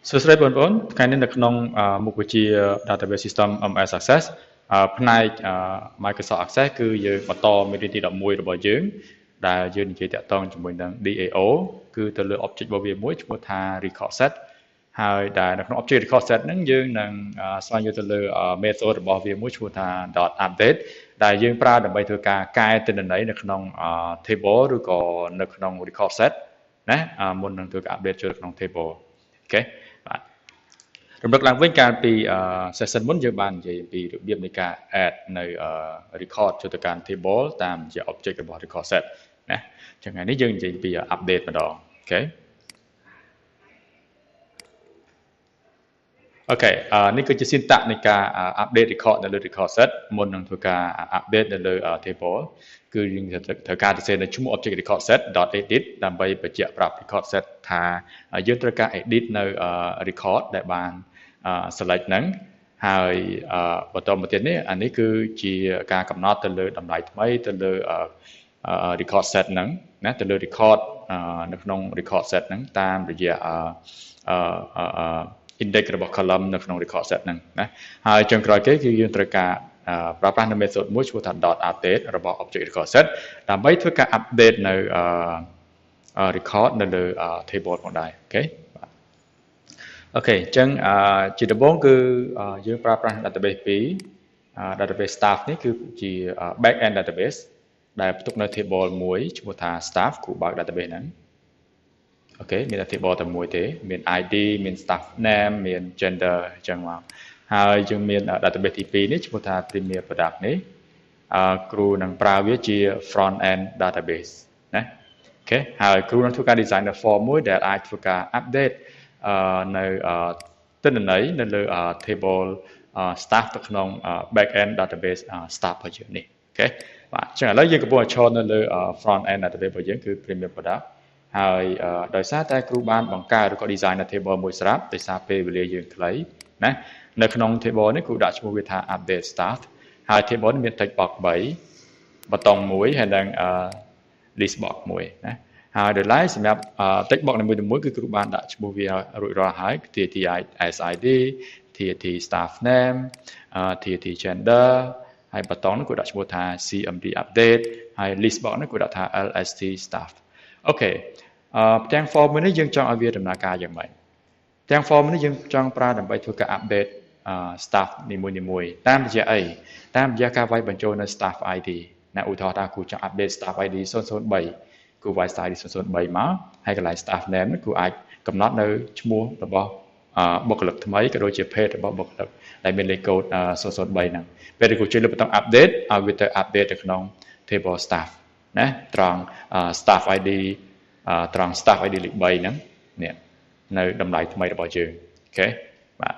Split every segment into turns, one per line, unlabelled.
សួស្តីបងប្អូនថ្ងៃនេះនៅក្នុងមុខវិជ្ជា Database System MS Access ផ្នែក Microsoft Access គឺយើងបន្តមេរៀនទី11របស់យើងដែលយើងនិយាយតាក់ទងជាមួយនឹង DAO គឺទៅលើ object របស់វាមួយឈ្មោះថា record set ហើយដែលនៅក្នុង object record set ហ្នឹងយើងនឹងស្វែងយល់ទៅលើ method របស់វាមួយឈ្មោះថា .update ដែលយើងប្រើដើម្បីធ្វើការកែទិន្នន័យនៅក្នុង table ឬក៏នៅក្នុង record set ណាមុននឹងធ្វើការ update ចូលក្នុង table អូខេបាទរំលឹកឡើងវិញកាលពី session មុនយើងបាននិយាយពីរបៀបនៃការ add នៅ record ចូលទៅកាន់ table តាមរយៈ object របស់ record set ណាចឹងថ្ងៃនេះយើងនិយាយពី update ម្ដងអូខេអូខេនេះគឺជា syntax នៃការ update record នៅលើ record set មុននឹងធ្វើការ update នៅលើ table គឺយើងត្រូវការទៅសេនៅឈ្មោះ object record set .edit ដើម្បីបញ្ជាក់ប្រាប់ record set ថាយើងត្រូវការ edit នៅ record ដែលបាន select ហ្នឹងហើយបន្តមកទៀតនេះអានេះគឺជាការកំណត់ទៅលើតម្លៃថ្មីទៅលើ record set ហ្នឹងណាទៅលើ record នៅក្នុង record set ហ្នឹងតាមរយៈindex របស់ column នៅក្នុង record set ហ្នឹងណាហើយចុងក្រោយគេគឺយើងត្រូវការប្រើប្រាស់នៅ method មួយឈ្មោះថា .update របស់ object record set ដើម្បីធ្វើការ update នៅ record នៅលើ table ផងដែរអូខេអូខេអញ្ចឹងជាដំបូងគឺយើងប្រើប្រាស់ database 2 database staff នេះគឺជា back end database ដែលផ្ទុកនៅ table មួយឈ្មោះថា staff គូបើក database ហ្នឹងអូខេមានតែ table តែមួយទេមាន ID មាន staff name មាន gender អញ្ចឹងមកហើយយើងមាន database ទី2នេះឈ្មោះថា premier product នេះគ្រូនឹងប្រើវាជា front end database ណាអូខេហើយគ្រូនឹងធ្វើការ design នៅ form មួយដែលអាចធ្វើការ update នៅទិន្នន័យនៅលើ table staff ទៅក្នុង back end database staff របស់យើងនេះអូខេបាទអញ្ចឹងឥឡូវយើងកំពុងឈរនៅលើ front end database របស់យើងគឺ premier product ហើយដោយសារតែគ្រូបានបង្កើតឬក៏ design នៅ table មួយស្រាប់ដោយសារពេលវេលាយើងខ្លីណានៅក្នុង table នេះគ្រូដាក់ឈ្មោះវាថា update staff ហើយ table នេះមាន text box 3បតុង1ហើយនិង list box 1ណាហើយដោយឡែកសម្រាប់ text box នីមួយៗគឺគ្រូបានដាក់ឈ្មោះវារួចរាល់ហើយ TAT SID TAT staff name TAT gender ហើយបតុងនេះគ្រូដាក់ឈ្មោះថា CMD update ហើយ list box នេះគ្រូដាក់ថា LST staff អូខេទាំង form នេះយើងចង់ឲ្យវាដំណើរការយ៉ាងម៉េចទាំង form នេះយើងចង់ប្រើដើម្បីធ្វើការ update staff នីមួយៗតាមរយៈអីតាមរយៈការវាយបញ្ចូលនៅ staff ID ណាឧទាហរណ៍ថាគ្រូចង់ update staff ID 003គ្រូវាយ staff ID 003មកហើយកន្លែង staff name គ្រូអាចកំណត់នៅឈ្មោះរបស់បុគ្គលិកថ្មីក៏ដូចជា page របស់បុគ្គលិកដែលមានលេខកូដ003ហ្នឹងពេលគ្រូចុចលើប៊ូតុង update ឲ្យវាទៅ update នៅក្នុង table staff ណាត្រង់ staff ID ត្រង់ staff ID លេខ3ហ្នឹងនេះនៅតម្លៃថ្មីរបស់យើងអូខេបាទ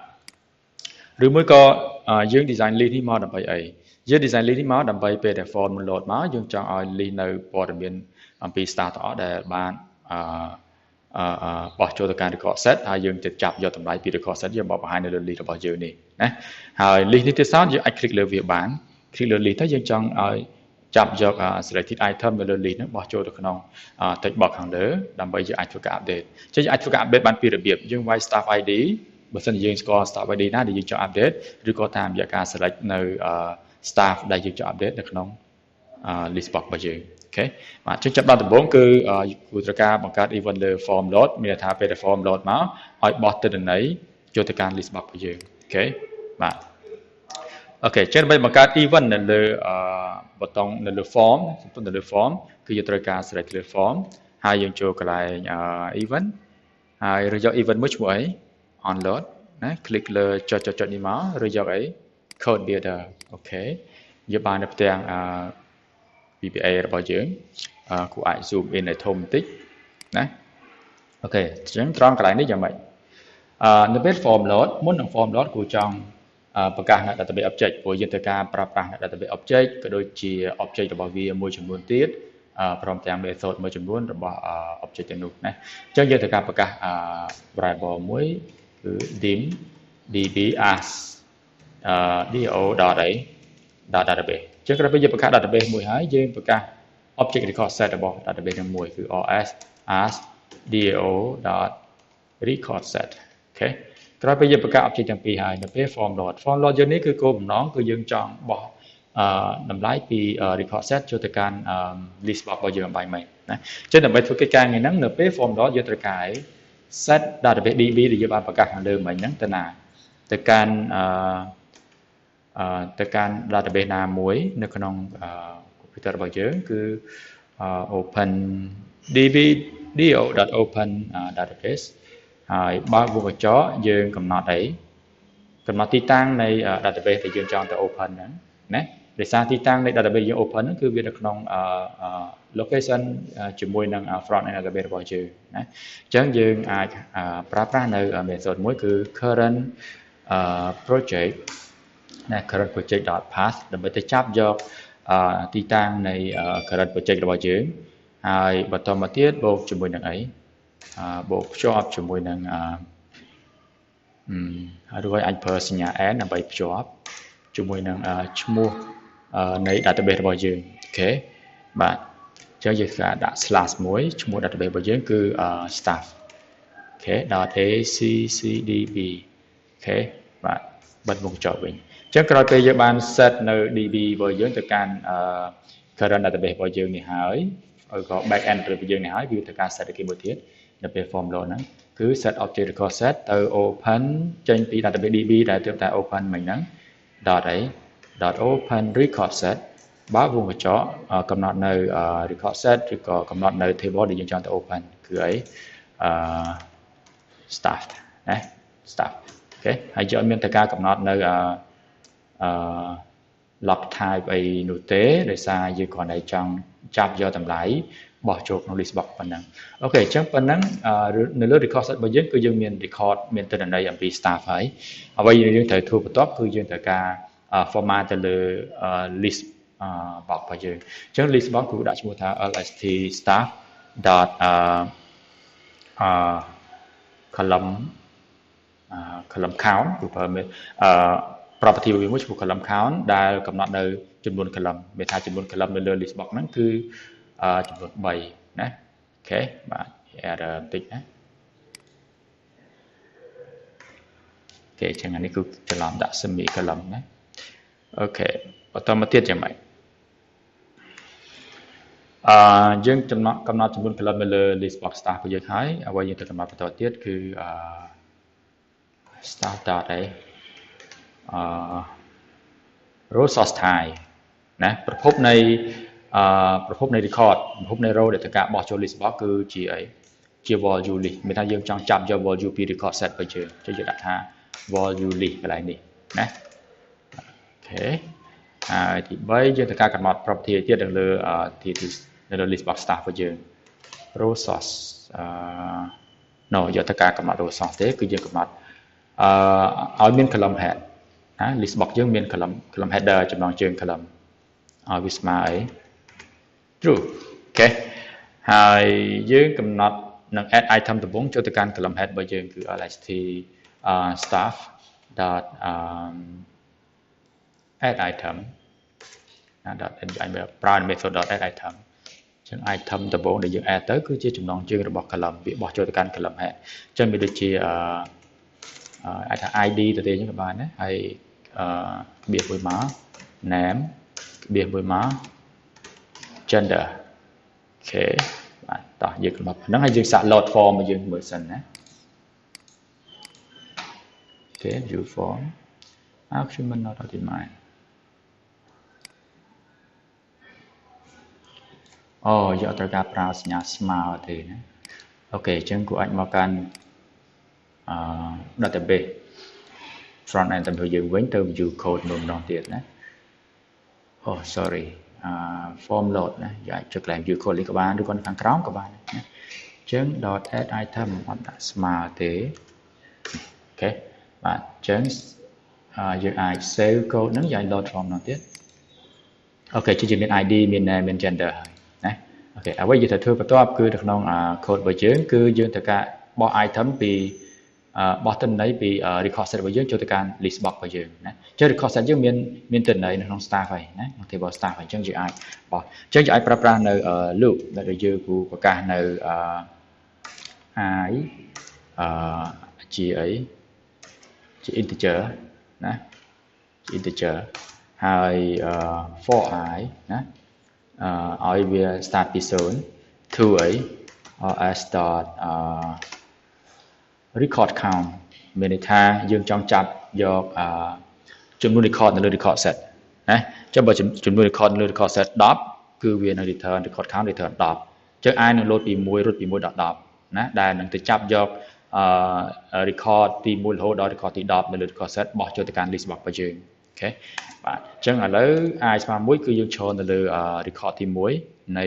ឬមួយក៏យើង design list នេះមកដើម្បីអីយើង design list នេះមកដើម្បីពេលដែល form load មកយើងចង់ឲ្យ list នៅព័ត៌មានអំពី staff ទាំងអស់ដែលបានបោះចូលទៅកាន់ record set ហើយយើងទៅចាប់យកតម្លៃពី record set យើងមកបង្ហាញនៅលើ list របស់យើងនេះណាហើយ list នេះទៀតសោតយើងអាច click លើវាបាន click លើ list ទៅយើងចង់ឲ្យចាប់យក selected item នៅលើ list ហ្នឹងបោះចូលទៅក្នុង text box ខាងលើដើម្បីយើងអាចធ្វើការ update អញ្ចឹងយើងអាចធ្វើការ update បានពីរបៀបយើងវាយ staff ID បើសិនជាយើងស្គាល់ staff ID ណាដែលយើងចង់ update ឬក៏តាមរយៈការ select នៅ staff ដែលយើងចង់ update នៅក្នុង list box របស់យើងអូខេបាទអញ្ចឹងចាប់ដល់ដំបូងគឺគួរត្រូវការបង្កើត event លើ form load មានន័យថាពេលដែល form load មកឲ្យបោះទិន្នន័យចូលទៅកាន់ list box របស់យើងអូខេបាទអូខេចឹងដើម្បីបង្កើត event នៅលើប៊ូតុងនៅលើ form នៅលើ form គឺយើងត្រូវការ select លើ form ហើយយើងចូលកន្លែង event ហើយរើសយក event មួយឈ្មោះអី onload ណា click លើចុចនេះមករើសយកអី code builder អូខេយើងបាននៅផ្ទាំងVBA របស់យើងគួរអាច zoom in ឲ្យធំបន្តិចណាអូខេអញ្ចឹងត្រង់កន្លែងនេះយ៉ាងម៉េចនៅពេល form load មុននឹង form load គួរចង់ប្រកាសនៅ database object ព្រោះយើងត្រូវការប្រើប្រាស់នៅ database object ក៏ដូចជា object របស់វាមួយចំនួនទៀតព្រមទាំង method មួយចំនួនរបស់ object ទាំងនោះណាអញ្ចឹងយើងត្រូវការប្រកាស variable មួយគឺ dim db as do.database អញ្ចឹងក្រោយពេលយើងបង្កើត database មួយហើយយើងប្រកាស object record set របស់ database នឹងមួយគឺ os as dao.record set អូ เคក្រោយពេលយើងបង្កើត object ទាំងពីរហើយនៅពេល form load យើងនេះគឺគោលបំណងគឺយើងចង់បោះតម្លៃពី record set ចូលទៅកាន់ list box របស់យើងបាយមិញណាចឹងដើម្បីធ្វើកិច្ចការងារហ្នឹងនៅពេល form load យើងត្រូវការ set database db ដែលយើងបានបង្កើតខាងលើមិញហ្នឹងទៅណាទៅកាន់ database ណាមួយនៅក្នុង computer របស់យើងគឺ open db.open database ហើយបើកវងកញ្ចក់យើងកំណត់ទីតាំងនៃ database ដែលយើងចង់ទៅ open ហ្នឹងណាដោយសារទីតាំងនៃ database យើង open ហ្នឹងគឺវានៅក្នុង location ជាមួយនឹង front end database របស់យើងណាអញ្ចឹងយើងអាចប្រើប្រាស់នៅ method មួយគឺ current project ណា current project.path ដើម្បីទៅចាប់យកទីតាំងនៃ current project របស់យើងហើយបន្តមកទៀតបូកជាមួយនឹងបូកភ្ជាប់ជាមួយនឹងហើយរួចអាចប្រើសញ្ញា n ដើម្បីភ្ជាប់ជាមួយនឹងឈ្មោះនៃ database របស់យើងអូខេបាទអញ្ចឹងយើងដាក់ slash មួយឈ្មោះ database របស់យើងគឺ staff អូខេ .accdb អូខេបាទបិទវងកញ្ចក់វិញអញ្ចឹងក្រោយពេលយើងបាន set នៅ db របស់យើងទៅកាន់ current database របស់យើងនេះហើយឬក៏ back end របស់យើងនេះហើយវាត្រូវការ set គេមួយទៀតនៅពេល form load ហ្នឹងគឺ set object record set ទៅ open ចេញពី database db ដែលទើបតែ open មិញហ្នឹង .open record set បើវងកញ្ចក់កំណត់នៅ record set ឬក៏កំណត់នៅ table ដែលយើងចង់ទៅ open គឺstaff ណា staff អូខេហើយយើងអត់មានតែការកំណត់នៅlog type អីនោះទេដោយសារយើងគ្រាន់តែចង់ចាប់យកតម្លៃបោះចូលក្នុង list box ប៉ុណ្ណឹងអូខេអញ្ចឹងប៉ុណ្ណឹងនៅលើ record set របស់យើងគឺយើងមាន record មានទិន្នន័យអំពី staff ហើយអ្វីដែលយើងត្រូវធ្វើបន្ទាប់គឺយើងត្រូវការ format ទៅលើ list box របស់យើងអញ្ចឹង list box គឺដាក់ឈ្មោះថា lst staff column count គឺប្រើproperty មួយឈ្មោះ column count ដែលកំណត់នៅចំនួន column មានថាចំនួន column នៅលើ list box ហ្នឹងគឺចំនួន3ណាអូខេបាទ error បន្តិចណាអូខេចឹងអានេះគឺច្រឡំដាក់ semi column ណាអូខេបន្តមកទៀតយ៉ាងម៉េចយើងកំណត់ចំនួន column នៅលើ list box staff របស់យើងហើយអ្វីយើងត្រូវកំណត់បន្តទៀតគឺstaff dot row source type ណាប្រភពនៃ record ប្រភពនៃ row ដែលត្រូវការបោះចូល list box គឺជាអីជា value list មានថាយើងចង់ចាប់យក value ពី record set របស់យើងចឹងយើងដាក់ថា value list កន្លែងនេះណាអូខេហើយទី3យើងត្រូវការកំណត់ property ទៀតនៅលើ list box staff របស់យើង row source យកទៅការកំណត់ row source ទេគឺយើងកំណត់ឲ្យមាន column head ណា list box យើងមាន column header ចំណងជើង column ឲ្យវាស្មើអី true អូខេហើយយើងកំណត់នឹង add item ដំបូងចូលទៅកាន់ column head របស់យើងគឺ lst staff add item ណា ប្រើ method add item ចឹង item ដំបូងដែលយើង add ទៅគឺជាចំណងជើងរបស់ column វាបោះចូលទៅកាន់ column head ចឹងវាដូចជាអាចថា id ទៅទេចឹងក៏បានដែរហើយក្បៀសមួយមក name ក្បៀសមួយមក gender អូខេបាទតោះយើងកំណត់ប៉ុណ្ណឹងហើយយើងសាក load form របស់យើងមើលសិនណាអូខេ view form ខ្ញុំមិន not optimize យកត្រូវការប្រើសញ្ញាស្មើទេណាអូខេអញ្ចឹងគួរអាចមកកាន់database front end ទៅយើងវិញទៅ view code មួយម្ដងទៀតណាsorry form load ណាយើងអាចចុចកន្លែង view code នេះក៏បានឬក៏ខាងក្រោមក៏បានណាអញ្ចឹង .add item អត់ដាក់ស្មើទេអូខេបាទអញ្ចឹងយើងអាច save code ហ្នឹងយើង load form នោះទៀតអូខេជាមាន id មាន name មាន gender ហើយណាអូខេអ្វីយើងត្រូវធ្វើបន្ទាប់គឺនៅក្នុង code របស់យើងគឺយើងត្រូវការបោះ item ពីបោះទិន្នន័យពី record set របស់យើងចូលទៅកាន់ list box របស់យើងណាអញ្ចឹង record set យើងមានទិន្នន័យនៅក្នុង staff ហើយណាក្នុង table staff ហើយអញ្ចឹងយើងអាចបោះអញ្ចឹងយើងអាចប្រើប្រាស់នៅ loop ដែលយើងគូប្រកាសនៅi ជាអីជា integer ណាជា integer ហើយ for I ណាឲ្យវា start ពី0 to អី ls dot record count មានន័យថាយើងចង់ចាប់យកចំនួន record នៅលើ record set ណាចុះបើចំនួន record នៅលើ record set 10គឺវានឹង return record count return 10អញ្ចឹង i នឹង load ពី1រត់ពី1ដល់10ណាដែលនឹងទៅចាប់យកrecord ទី1រហូតដល់ record ទី10នៅលើ record set បោះចូលទៅកាន់ list box របស់យើងអូខេបាទអញ្ចឹងឥឡូវ i ស្មើ1គឺយើងឈរនៅលើ record ទី1នៃ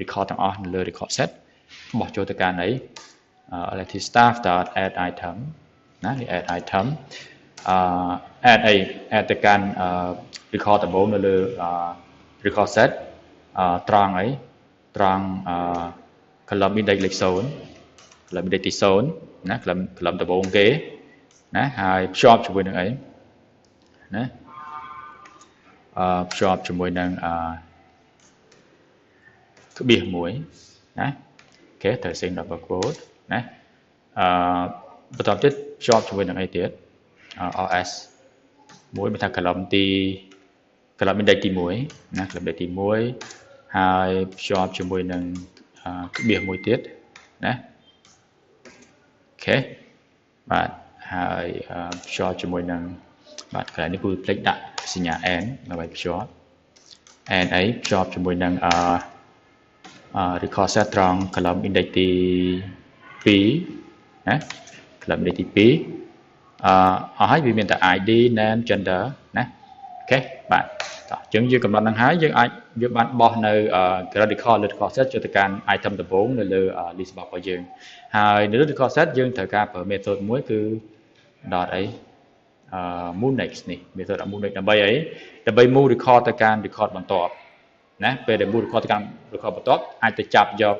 record ទាំងអស់នៅលើ record set បោះចូលទៅកាន់អីlt staff dot add item ណានេះ add item add អី add ទៅកាន់ record ដំបូងនៅលើ record set ត្រង់អីត្រង់column index លេខ0 column index ទី0ណា column ដំបូងគេណាហើយភ្ជាប់ជាមួយនឹងអីណាភ្ជាប់ជាមួយនឹងក្បៀសមួយណាអូខេត្រូវ sync double quote ណាបន្តទៀតភ្ជាប់ជាមួយនឹងអីទៀត os មួយមានថា column index ទី1ណា column index ទី1ហើយភ្ជាប់ជាមួយនឹងក្បៀសមួយទៀតណាអូខេបាទហើយភ្ជាប់ជាមួយនឹងបាទកន្លែងនេះគឺផ្លេចដាក់សញ្ញា n ដើម្បីភ្ជាប់ n អីភ្ជាប់ជាមួយនឹងrecord set ត្រង់ column index ទី2ណា column index ទី2អស់ហើយវាមានតែ id name gender ណាអូខេបាទតោះអញ្ចឹងយើងកំណត់នឹងហើយយើងអាចយកបានបោះនៅ record លើ record set ចូលទៅកាន់ item ដំបូងនៅលើ list box របស់យើងហើយនៅលើ record set យើងត្រូវការប្រើ method មួយគឺ dot អីmoveNext នេះ method moveNext ដើម្បីអីដើម្បី move record ទៅកាន់ record បន្ទាប់ណាពេលដែល move record ទៅកាន់ record បន្ទាប់អាចទៅចាប់យក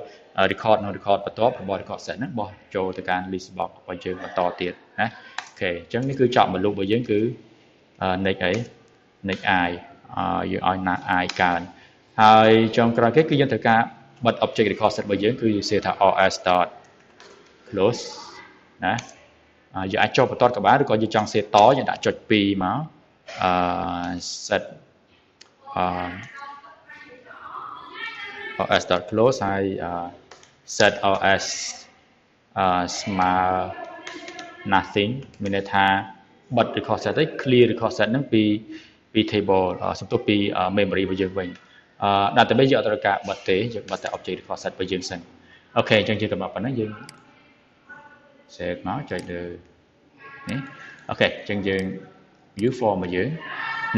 record នៅ record បន្ទាប់របស់ record set ហ្នឹងបោះចូលទៅកាន់ list box របស់យើងបន្តទៀតណាអូខេអញ្ចឹងនេះគឺចប់មួយ loop របស់យើងគឺ next អី next i យើងឲ្យណា i កើនហើយចុងក្រោយគេគឺយើងត្រូវការបិទ object record set របស់យើងគឺយើងសេថា os dot close ណាយើងអាចចុះបន្ទាត់ក៏បានឬក៏យើងចង់សេតយើងដាក់ចុច2មកset os dot close ហើយ set os ស្មើ nothing មានន័យថាបិទ record set ទៅ clear record set ហ្នឹងពី table សំទោសពី memory របស់យើងវិញdatabase យើងអត់ត្រូវការបិទទេយើងបិទតែ object record set របស់យើងសិនអូខេអញ្ចឹងយើងកំណត់ប៉ុណ្ណឹងយើង set មកចុចលើនេះអូខេអញ្ចឹងយើង view form របស់យើង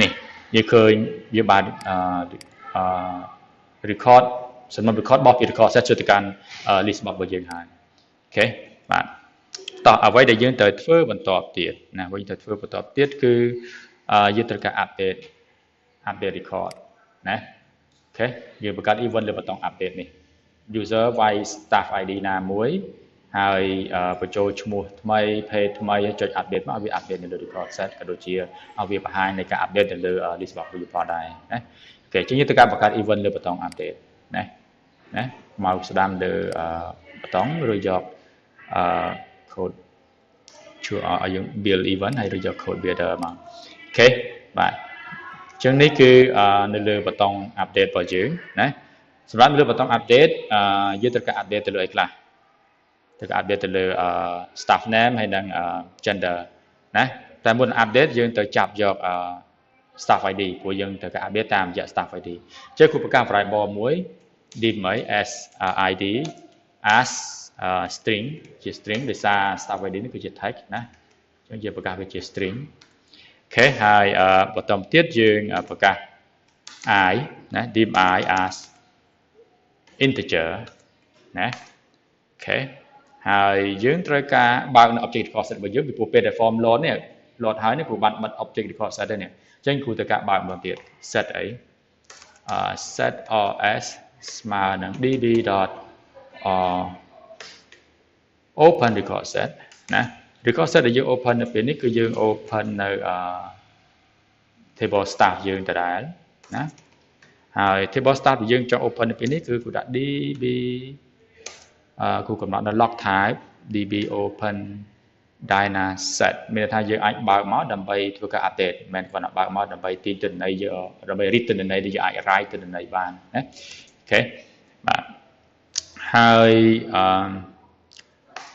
នេះយើងឃើញយើងបានrecord សំណុំ record បោះពី record set ចូលទៅកាន់ list box របស់យើងហើយអូខេបាទតោះអ្វីដែលយើងត្រូវធ្វើបន្តទៀតណាវិញត្រូវធ្វើបន្តទៀតគឺយើងត្រូវការ update record ណាអូខេយើងបង្កើត event លើប៊ូតុង update នេះ user វាយ staff id ណាមួយហើយបញ្ចូលឈ្មោះថ្មី page ថ្មីចុច update មកឲ្យវា update នៅលើ record set ក៏ដូចជាឲ្យវាបង្ហាញនៃការ update នៅលើ list box របស់យើងដែរណាអូខេជាងយើងត្រូវការបង្កើត event លើប៊ូតុង update ណាមកស្ដាំលើប៊ូតុងឬយក code ជួយឲ្យយើង build event ហើយឬយក code builder មកអូខេបាទអញ្ចឹងនេះគឺនៅលើប៊ូតុង update របស់យើងណាសម្រាប់លើប៊ូតុង update យើងត្រូវការ update ទៅលើអីខ្លះត្រូវការ update ទៅលើ staff name ហើយនិង gender ណាតែមុន update យើងត្រូវចាប់យក staff id ព្រោះយើងត្រូវការ update តាមរយៈ staff id អញ្ចឹងគូបង្កើត variable មួយ div អី as id as string ជា string ដោយសារ staff id នេះគឺជា text ណាអញ្ចឹងយើងប្រកាសវាជា string អូខេហើយបន្តទៀតយើងប្រកាស I ណា div I as integer ណាអូខេហើយយើងត្រូវការបើកនៅ object record set របស់យើងពីព្រោះពេលដែល form load នេះ load ហើយនេះព្រោះបានបិទ object record set នេះអញ្ចឹងគ្រូត្រូវការបើកម្ដងទៀត set អីset os ស្មើនឹង dd open record set ណា record set ដែលយើង open នៅពេលនេះគឺយើង open នៅtable staff យើងដដែលណាហើយ table staff ដែលយើងចង់ open នៅពេលនេះគឺគូដាក់ db គូកំណត់នៅ log type db open dynaset មានថាយើងអាចបើកមកដើម្បីធ្វើការ update មិនមែនគ្រាន់តែបើកមកដើម្បីទាញទិន្នន័យយកដើម្បី read ទិន្នន័យដែលយើងអាច write ទិន្នន័យបានណាអូខេបាទហើយ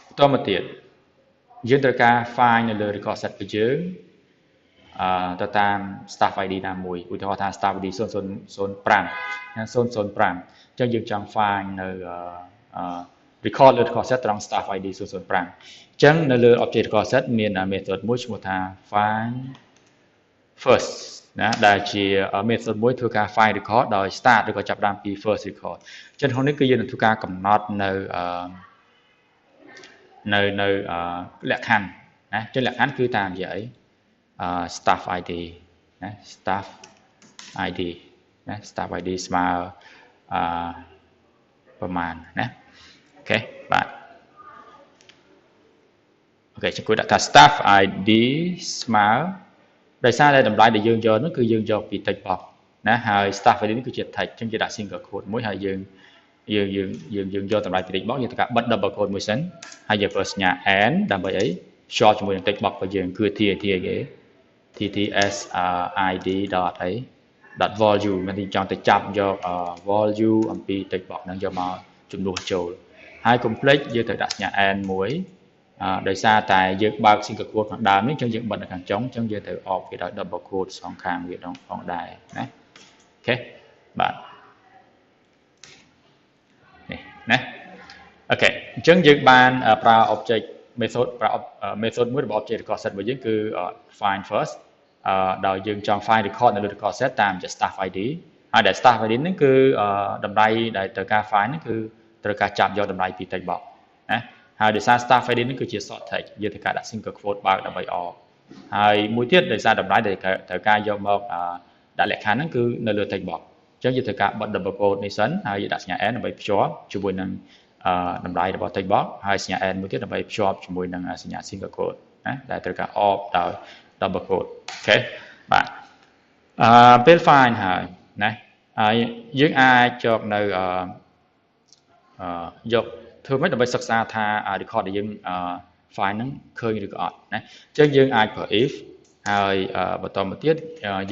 បន្តមកទៀតយើងត្រូវការ find នៅលើ record set របស់យើងទៅតាម staff ID ណាមួយឧទាហរណ៍ថា staff ID 005ណា005អញ្ចឹងយើងចង់ find នៅ record លើ record set ត្រង់ staff ID 005អញ្ចឹងនៅលើ object record set មាន method មួយឈ្មោះថា find first ណាដែលជា method មួយធ្វើការ find record ដោយ start ឬក៏ចាប់ផ្ដើមពី first record អញ្ចឹងក្នុងនេះគឺយើងនឹងធ្វើការកំណត់នៅលក្ខខណ្ឌណាអញ្ចឹងលក្ខខណ្ឌគឺតាមនិយាយstaff ID ណា staff ID ណា staff ID ស្មើប្រមាណណាអូខេបាទអូខេជួយដាក់ថា staff ID ស្មើដោយសារតែតម្លៃដែលយើងយកនោះគឺយើងយកពី text box ណាហើយ staff ID នេះគឺជា text អញ្ចឹងគេដាក់ single quote មួយហើយយើងយកតម្លៃពី text box យើងត្រូវការបិទ double quote មួយសិនហើយយើងប្រើសញ្ញា and ដើម្បីអី short ជាមួយនឹង text box របស់យើងគឺ TAT គេ TTS ID អី .value មានន័យចង់ទៅចាប់យក value អំពី text box ហ្នឹងយកមកជំនួសចូលហើយ complex យើងត្រូវដាក់សញ្ញា and មួយដោយសារតែយើងបើក single quote ខាងដើមនេះអញ្ចឹងយើងបិទនៅខាងចុងអញ្ចឹងយើងត្រូវ off វាដោយ double quote សងខាងវាផងដែរណាអូខេបាទនេះណាអូខេអញ្ចឹងយើងបានប្រើ object method ប្រើ method មួយរបស់ object record set របស់យើងគឺ find first ដោយយើងចង់ find record នៅលើ record set តាមជា staff ID ហើយដែល staff ID ហ្នឹងគឺតម្លៃដែលត្រូវការ find ហ្នឹងគឺត្រូវការចាប់យកតម្លៃពី text box ណាហើយដោយសារ staff ID ហ្នឹងគឺជា short text យើងត្រូវការដាក់ single quote បើកដើម្បីអបហើយមួយទៀតដោយសារតម្លៃដែលត្រូវការយកមកដាក់លក្ខខណ្ឌហ្នឹងគឺនៅលើ text box អញ្ចឹងយើងត្រូវការបិទ double quote នេះសិនហើយដាក់សញ្ញា n ដើម្បីភ្ជាប់ជាមួយនឹងតម្លៃរបស់ text box ហើយសញ្ញា n មួយទៀតដើម្បីភ្ជាប់ជាមួយនឹងសញ្ញា single quote ណាដែលត្រូវការអបដោយ double quote អូខេបាទពេល find ហើយណាហើយយើងអាចយកនៅយកធ្វើម៉េចដើម្បីសិក្សាថា record ដែលយើង find ហ្នឹងឃើញឬក៏អត់ណាអញ្ចឹងយើងអាចប្រើ if ហើយបន្តមកទៀត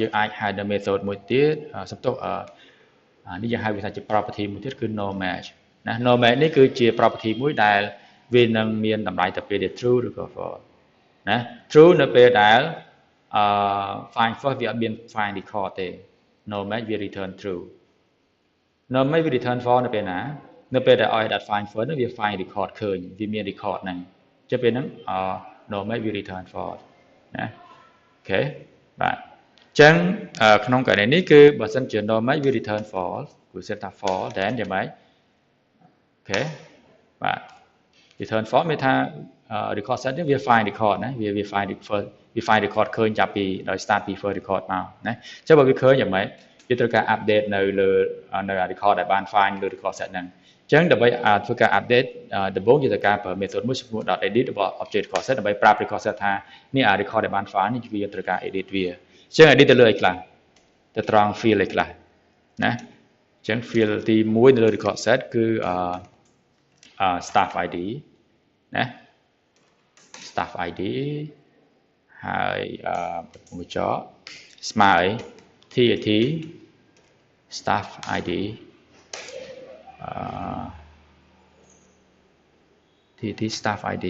យើងអាចហៅនៅ method មួយទៀតសំទោសនេះយើងហៅវាថាជា property មួយទៀតគឺ no match ណា no match នេះគឺជា property មួយដែលវានឹងមានតម្លៃតែពេលដែល true ឬក៏ false ណា true នៅពេលដែល find first វាអត់មាន find record ទេ no match វា return true no match វា return false នៅពេលណានៅពេលដែល find first វា find record ឃើញវាមាន record ហ្នឹងចុះពេលហ្នឹងno match វា return false ណាអូខេបាទអញ្ចឹងក្នុងករណីនេះគឺបើសិនជា no match វា return false គឺសេតថា false then យ៉ាងម៉េចអូខេបាទ return false មានថា record set នេះវា find record ណាវា find record ឃើញចាប់ពីដោយ start ពី first record មកណាអញ្ចឹងបើវាឃើញយ៉ាងម៉េចវាត្រូវការ update នៅលើនៅ record ដែលបាន find លើ record set ហ្នឹងអញ្ចឹងដើម្បីធ្វើការ update ដំបូងយើងត្រូវការប្រើ method មួយឈ្មោះ .edit របស់ object record set ដើម្បីប្រាប់ record set ថានេះ record ដែលបាន find នេះវាត្រូវការ edit វាអញ្ចឹង edit ទៅលើអីខ្លះទៅត្រង់ field អីខ្លះណាអញ្ចឹង field ទី1នៅលើ record set គឺstaff ID ណា staff ID ហើយមួយចោស្មើអី TAT staff ID TT staff ID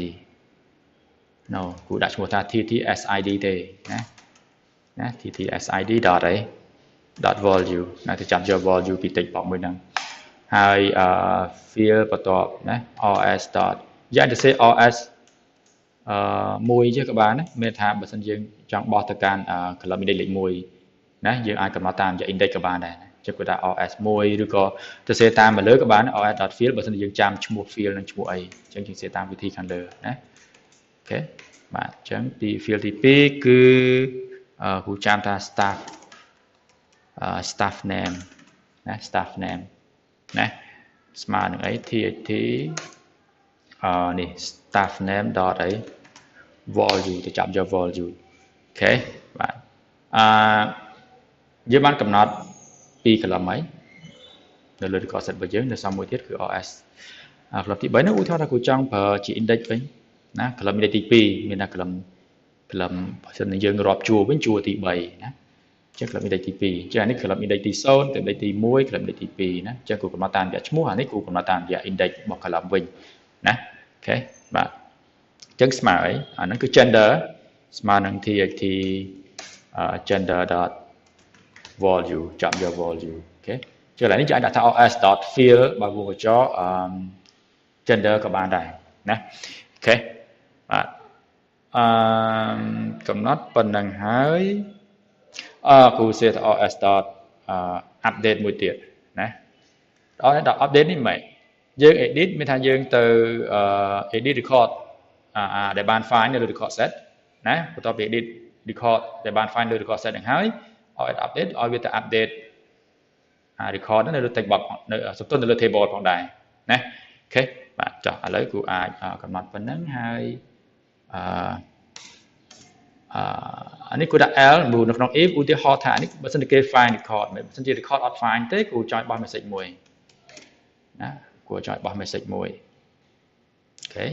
no គូដាក់ឈ្មោះថា TTS ID ទេណា TTS ID អី .value ណាទៅចាប់យក value ពី text box មួយហ្នឹងហើយfield បន្ទាប់ណា rs. យ៉ាងទៅសេ rs មួយចេះក៏បានណាមានថាបើសិនយើងចង់បោះទៅកាន់ column index លេខ1ណាយើងអាចកំណត់តាម index ក៏បានដែរចុះគាត់ថា rs1 ឬក៏ទៅសេតាមមកលើក៏បាន rs.field បើសិនជាយើងចាំឈ្មោះ field និងឈ្មោះអីអញ្ចឹងយើងសេតាមវិធីខាងលើណាអូខេបាទអញ្ចឹងទី field ទី2គឺគ្រូចាំថា staff name ណា staff name ណាស្មើនឹងអី THT នេះ staff name. អី value ទៅចាប់យក value អូខេបាទយើងបានកំណត់ពី column អីនៅលើ record set របស់យើងនៅសំមួយទៀតគឺ rs column ទី3នោះឧទាហរណ៍ថាគូចង់ប្រើជា index វិញណា column index ទី2មានថា column បើសិនយើងរាប់ជួរវិញជួរទី3ណាចឹង column index ទី2ចឹងអានេះ column index ទី0 column index ទី1 column index ទី2ណាចឹងគូកំណត់តាមរយៈឈ្មោះអានេះគូកំណត់តាមរយៈ index របស់ column វិញណាអូខេបាទចឹងស្មើអីអាហ្នឹងគឺ gender ស្មើនឹង txt gender dot value ចាប់យក value អូខេចឹងឥឡូវនេះយើងអាចដាក់ថា os.fill បើវងកញ្ចក់gender ក៏បានដែរណាអូខេបាទកំណត់ប៉ុណ្ណឹងហើយគូសេថា os.update មួយទៀតណាដល់ update នេះមិនយើង edit មានថាយើងទៅ edit record ដែលបាន file នៅលើ record set ណាបន្ទាប់ពី edit record ដែលបាន file លើ record set ហ្នឹងហើយឲ្យ update ឲ្យវាទៅ update record នៅលើ text box នៅសំទោសនៅលើ table ផងដែរណាអូខេបាទចុះឥឡូវគូអាចកំណត់ប៉ុណ្ណឹងហើយអានេះគូដាក់ L នៅក្នុង if ឧទាហរណ៍ថានេះបើសិនជាគេ find record បើសិនជា record អត់ find ទេគូចុចបោះ message មួយណាគួរចុចបោះ message មួយអូខេ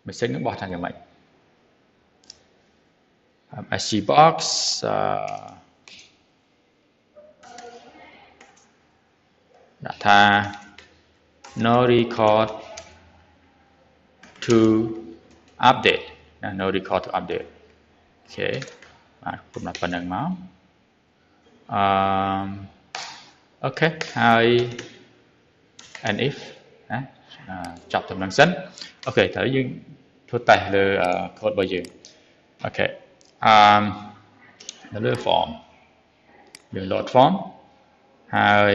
message នឹងបោះថាយ៉ាងម៉េច SG box ដាក់ថា no record to update ណា no record to update អូខេបាទកំណត់ប៉ុណ្្នឹងមកអូខេហើយ and if ណាចាប់តំណឹងសិនអូខេតើយើងធ្វើតេស្តលើ code របស់យើងអូខេនៅលើ form យើង load form ហើយ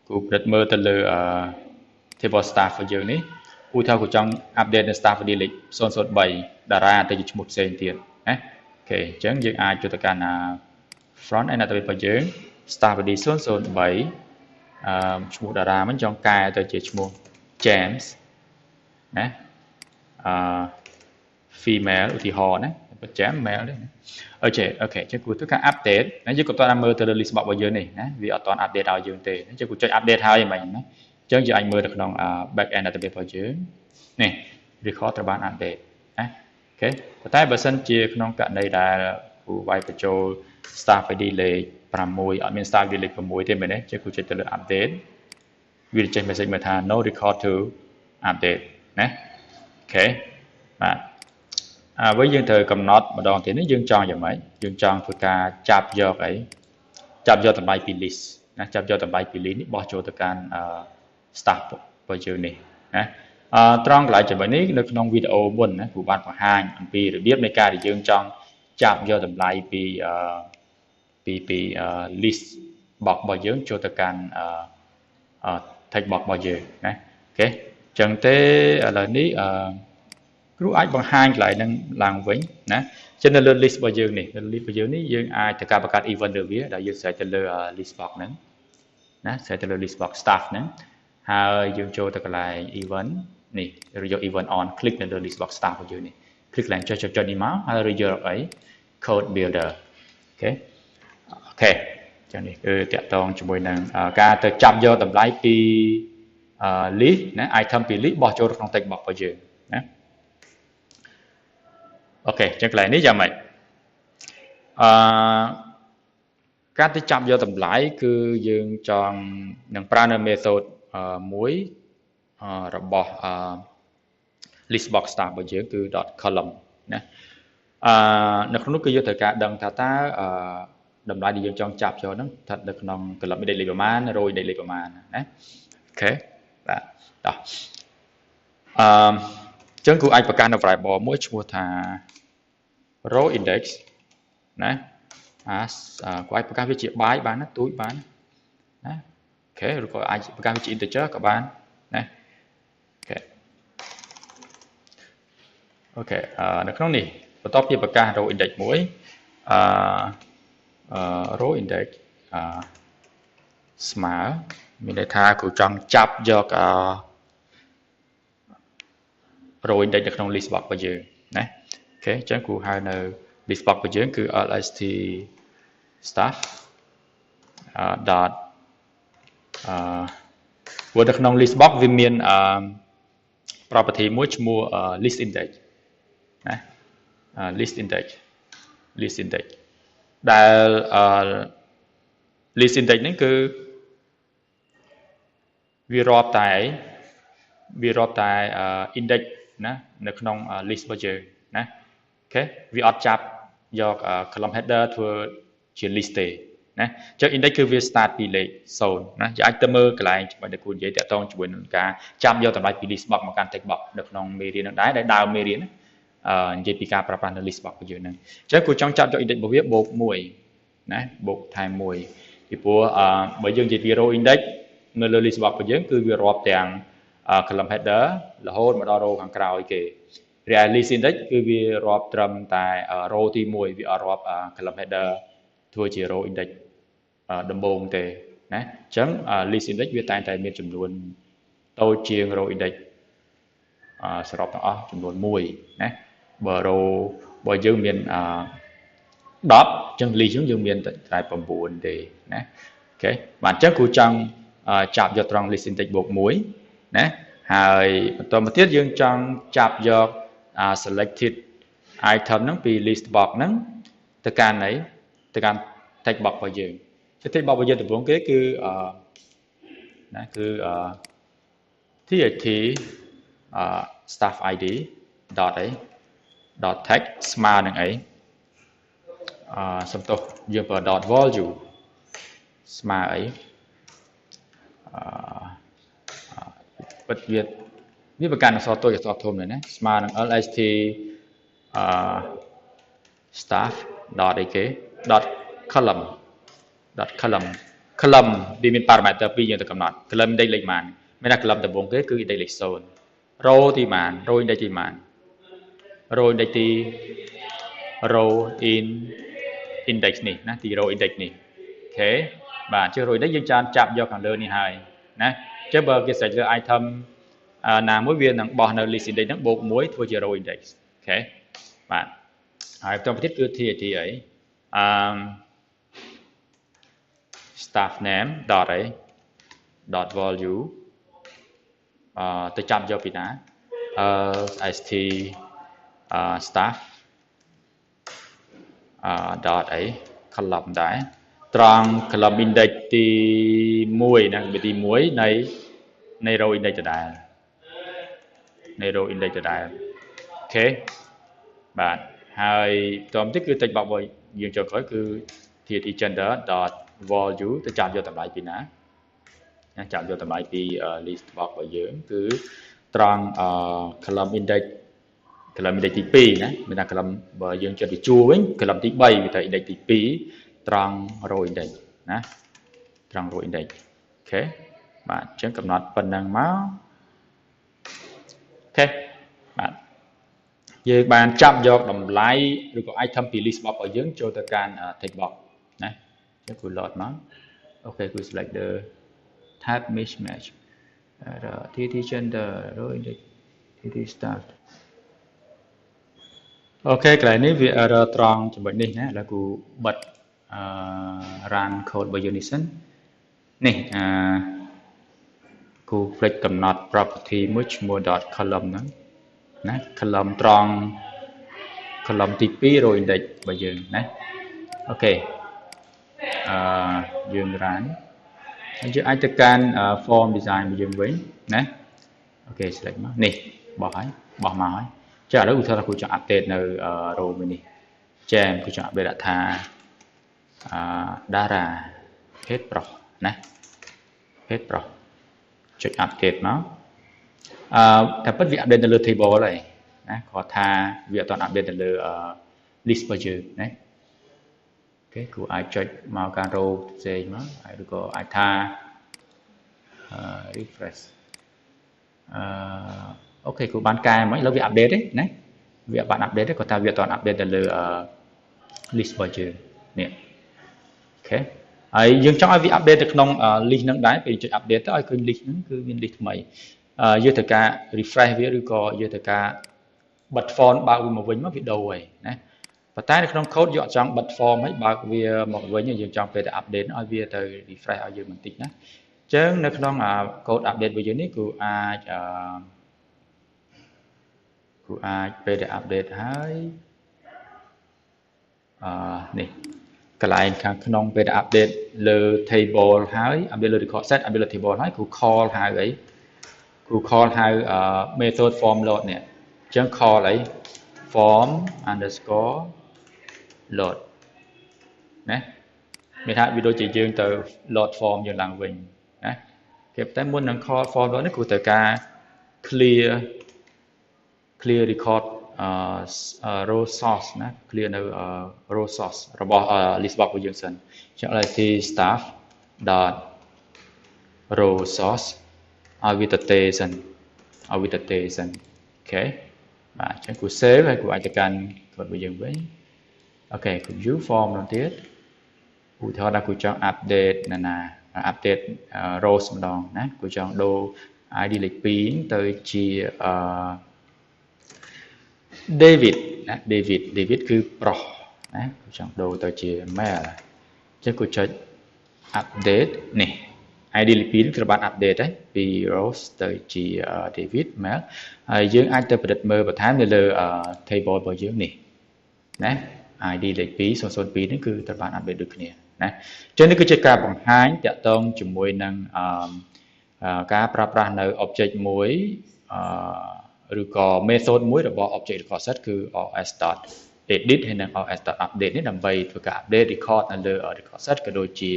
គូប្រឌិតមើលទៅលើ table staff របស់យើងនេះឧទាហរណ៍គូចង់ update នៅ staff ID លេខ003តារាទៅជាឈ្មោះផ្សេងទៀតណាអូខេអញ្ចឹងយើងអាចចូលទៅកាន់ front end database របស់យើង staff ID 003ឈ្មោះតារាមិនចង់កែទៅជាឈ្មោះ James ណា female ឧទាហរណ៍ណា James male ទេអូខេអញ្ចឹងគួរធ្វើការ update ណាយើងក៏តើមើលទៅលើ list box របស់យើងនេះណាវាអត់ទាន់ update ឲ្យយើងទេអញ្ចឹងគួរចុច update ហើយហ្មងណាអញ្ចឹងយើងអាចមើលនៅក្នុង back end database របស់យើងនេះ record ត្រូវបាន update ណាអូខេប៉ុន្តែបើសិនជាក្នុងករណីដែលគូវាយបញ្ចូល staff ID លេខ6អត់មាន staff ID លេខ6ទេមែនទេអញ្ចឹងគូចុចទៅលើ update វាចេញ message មកថា no record to update ណាអូខេបាទវិញយើងត្រូវកំណត់ម្ដងទៀតនេះយើងចង់យ៉ាងម៉េចយើងចង់ធ្វើការចាប់យកអីចាប់យកតម្លៃពី list ណាចាប់យកតម្លៃពី list នេះបោះចូលទៅកាន់ staff របស់យើងនេះណាត្រង់កន្លែងចំណុចនេះនៅក្នុងវីដេអូមុនណាគ្រូបានបង្ហាញអំពីរបៀបនៃការដែលយើងចង់ចាប់យកតម្លៃពី list box របស់យើងចូលទៅកាន់ text box របស់យើងណាអូខេអញ្ចឹងទេឥឡូវនេះគ្រូអាចបង្ហាញកន្លែងហ្នឹងឡើងវិញណាចឹងនៅលើ list របស់យើងនេះនៅ list របស់យើងនេះយើងអាចទៅការបង្កើត event លើវាដែលយើងស្រេចទៅលើ list box ហ្នឹងណាស្រេចទៅលើ list box staff ហ្នឹងហើយយើងចូលទៅកន្លែង event នេះឬយក event on click នៅលើ list box staff របស់យើងនេះ click កន្លែងចុចនេះមកហើយឬយកអី code builder អូខេចឹងនេះគឺតាក់ទងជាមួយនឹងការទៅចាប់យកតម្លៃពី list ណា item ពី list បោះចូលក្នុង text box របស់យើងណាអូខេចឹងកន្លែងនេះយ៉ាងម៉េចការទៅចាប់យកតម្លៃគឺយើងចង់នឹងប្រើនៅ method មួយរបស់ list box staff របស់យើងគឺ .column ណានៅក្នុងនោះគឺយើងត្រូវការដឹងថាតើតម្លៃដែលយើងចង់ចាប់យកហ្នឹងស្ថិតនៅក្នុង column index លេខប្រមាណ row index លេខប្រមាណណាអូខេបាទតោះអញ្ចឹងគូអាចបង្កើតនៅ variable មួយឈ្មោះថា row index ណាគួរអាចបង្កើតវាជាបាយបានណាទូចបានណាអូខេឬក៏អាចបង្កើតវាជា integer ក៏បានណាអូខេនៅក្នុងនេះបន្ទាប់ពីបង្កើត row index មួយrow index ស្មើមានន័យថាគ្រូចង់ចាប់យក row index នៅក្នុង list box របស់យើងណាអូខេអញ្ចឹងគ្រូហៅនៅ list box របស់យើងគឺ lst staff dot ព្រោះនៅក្នុង list box វាមានproperty មួយឈ្មោះ list index ណា list index ដែល list index ហ្នឹងគឺវារាប់តែ index ណានៅក្នុង list របស់យើងណាអូខេវាអត់ចាប់យក column header ធ្វើជា list ទេណាអញ្ចឹង index គឺវា start ពីលេខ0ណាយើងអាចទៅមើលកន្លែងជាមួយដែលគួរនិយាយតាក់ទងជាមួយនឹងការចាប់យកតម្លៃពី list box មកកាន់ text box នៅក្នុងមេរៀននឹងដែរដែលដើមមេរៀននិយាយពីការប្រើប្រាស់នៅ list box របស់យើងហ្នឹងអញ្ចឹងគួរចង់ចាប់យក index របស់វាបូក1ណាបូកថែម1ពីព្រោះបើយើងនិយាយពី row index នៅលើ list box របស់យើងគឺវារាប់ទាំង column header រហូតមកដល់ row ខាងក្រោយគេរីឯ list index គឺវារាប់ត្រឹមតែ row ទី1វាអត់រាប់ column header ធ្វើជា row index ដំបូងទេណាអញ្ចឹង list index វាតែងតែមានចំនួនតូចជាង row index សរុបទាំងអស់ចំនួន1ណាបើ row បើយើងមាន10អញ្ចឹង list យើងមានតែ9ទេណាអូខេបាទអញ្ចឹងគូចង់ចាប់យកត្រង់ list index បូក1ណាហើយបន្តមកទៀតយើងចង់ចាប់យក selected item ហ្នឹងពី list box ហ្នឹងទៅកាន់អីទៅកាន់ text box របស់យើង text box របស់យើងដំបូងគេគឺណាគឺ TXT staff id dot អី dot text ស្មើនឹងអីសំទោសយើងប្រើ dot value ស្មើអីពិតវាប្រកាន់អក្សរតូចអក្សរធំណាស្មើនឹង lst staff dot អីគេ dot column column វាមាន parameter 2យើងទៅកំណត់ column index លេខប៉ុន្មានមានថា column ដំបូងគេគឺ index លេខ0 row ទីប៉ុន្មាន row index ទីប៉ុន្មាន row index ទី row in index នេះណាទី row index នេះអូខេបាទជឿ row index យើងចាប់យកខាងលើនេះហើយណាអញ្ចឹងបើគេ search លើ item ណាមួយវានឹងបោះនៅ list index ហ្នឹងបូក1ធ្វើជា row index អូខេបាទហើយបន្តទៀតគឺ TXT អីstaff name dot អី dot value ទៅចាប់យកពីណាst staff dot អី column ដែរត្រង់ column index ទី1ណាវាទី1នៃ row index ដដែលនៃ row index ដដែលអូខេបាទហើយបន្តទៀតគឺ text box របស់យើងចុងក្រោយគឺ TXT gender dot value ទៅចាប់យកតម្លៃពីណាចាប់យកតម្លៃពី list box របស់យើងគឺត្រង់column index ទី2ណាមានថា column បើយើងចុចវាជួរវិញ column ទី3វាទៅ index ទី2ត្រង់ row index ណាត្រង់ row index អូខេបាទអញ្ចឹងកំណត់ប៉ុណ្ណឹងមកអូខេបាទយើងបានចាប់យកតម្លៃឬក៏ item ពី list box របស់យើងចូលទៅកាន់ text box ណាអញ្ចឹងគូ load មកអូខេគូ select the type mismatch TXT gender row index TXT start អូខេកន្លែងនេះវា error ត្រង់ចំណុចនេះណាឥឡូវគូបិទrun code របស់យើងនេះសិននេះគូ flex កំណត់ property មួយឈ្មោះ dot column ហ្នឹងណា column ត្រង់ column ទី2 row index របស់យើងណាអូខេយើង run យើងអាចទៅកាន់ form design របស់យើងវិញណាអូខេ select មកនេះបោះមកហើយចាឥឡូវឧទាហរណ៍គូចង់ update នៅ row មួយនេះចាគូចង់ update ដាក់ថា dara page pro ណា page pro ចុច update មកតែពិតវា update នៅលើ table ហើយណាគាត់ថាវាអត់ទាន់ update នៅលើ list របស់យើងណាអូខេគូអាចចុចមកការ row ផ្សេងមកហើយឬក៏អាចថា refresh អូខេគូបានកែមកឥឡូវវា update ទេណាវាបាន update ទេគាត់ថាវាអត់ទាន់ update ទៅលើ list របស់យើងនេះអូខេហើយយើងចង់ឲ្យវា update ទៅក្នុង list ហ្នឹងដែរពេលចុច update ទៅឲ្យឃើញ list ហ្នឹងគឺមាន list ថ្មីយើងត្រូវការ refresh វាឬក៏យើងត្រូវការបិទ form បើកវាមកវិញមកវាដូរហើយណាប៉ុន្តែនៅក្នុង code យើងអត់ចង់បិទ form ហើយបើកវាមកវិញយើងចង់ពេលទៅ update ឲ្យវាទៅ refresh ឲ្យយើងបន្តិចណា ចឹងនៅក្នុង code update របស់យើងនេះគូអាចពេលដែល update ហើយនេះកន្លែងខាងក្នុងពេលដែល update លើ table ហើយ update លើ record set update លើ table ហើយគូ call ហៅអីគូ call ហៅ method form load នេះចឹង call អី form underscore load ណាមានថាវាដូចជាយើងទៅ load form យើងឡើងវិញណាគេតែមុននឹង call form load នេះគូត្រូវការ clear record row source ណា clear នៅ row source របស់ list box របស់យើងសិនចឹងឲ្យ staff dot row source ឲ្យវាទៅទេសិនអូខេបាទចឹងគូ save ហើយគូអាចទៅកាន់ code របស់យើងវិញអូខេគូ view form នោះទៀតឧទាហរណ៍ថាគូចង់ update ណា update rows ម្ដងណាគូចង់ដូរ ID លេខ2ទៅជា David ណា David គឺប្រុសណាគូចង់ដូរទៅជា male ចឹងគូចុច update នេះ ID លេខ2ត្រូវបាន update ហើយពី rows ទៅជា David male ហើយយើងអាចទៅពិនិត្យមើលបន្ថែមនៅលើ table របស់យើងនេះណា ID លេខ202នេះគឺត្រូវបាន update ដូចគ្នាណាចឹងនេះគឺជាការបង្ហាញតាក់ទងជាមួយនឹងការប្រើប្រាស់នៅ object មួយឬក៏ method មួយរបស់ object record set គឺ os.edit ហើយនិង os.update នេះដើម្បីធ្វើការ update record នៅលើ record set ក៏ដូចជា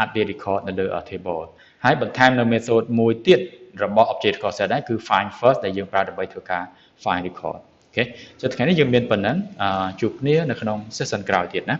update record នៅលើ table ហើយបន្ថែមនៅ method មួយទៀតរបស់ object record set ដែរគឺ find first ដែលយើងប្រើដើម្បីធ្វើការ find record អូខេចុះថ្ងៃនេះយើងមានប៉ុណ្ណឹងជួបគ្នានៅក្នុង session ក្រោយទៀតណា